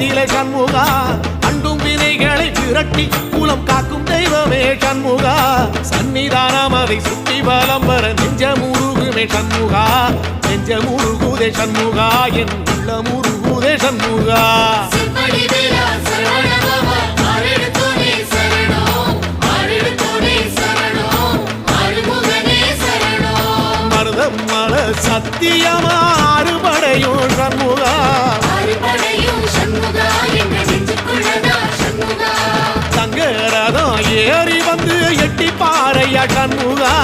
நெஞ்சிலே சண்முகா அண்டும் வினைகளை விரட்டி குலம் காக்கும் தெய்வமே சண்முகா சன்னிதானம் அதை சுற்றி பலம் வர நெஞ்ச முருகுமே சண்முகா நெஞ்ச முருகுதே சண்முகா என் உள்ள முருகுதே சண்முகா மருதமல சத்தியமா அறுபடையும் சண்முகா தங்கரதம் ஏறி வந்து எட்டி பாறையா சண்முகா